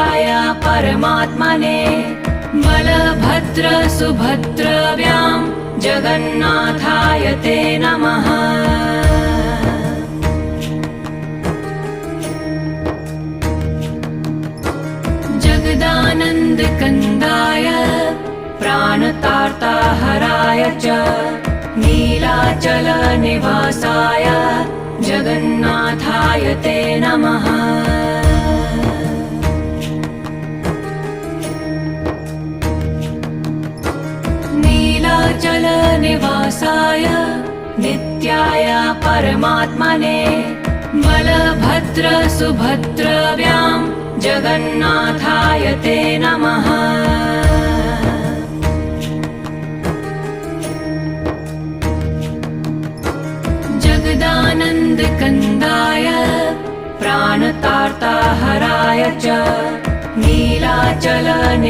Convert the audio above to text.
नित्याय परमात्मने बलभद्र सुभद्रव्यां जगन्नाथाय ते नमः। जगदानन्दकन्दाय प्राणतार्ताहराय च नीलाचलनिवासाय जगन्नाथाय ते नमः। नीलाचलनिवासाय नित्याय परमात्मने बलभद्र सुभद्रव्यां जगन्नाथाय ते नमः। जगदानन्दकन्दाय प्राणतार्ताहराय च नीलाचलनिवासाय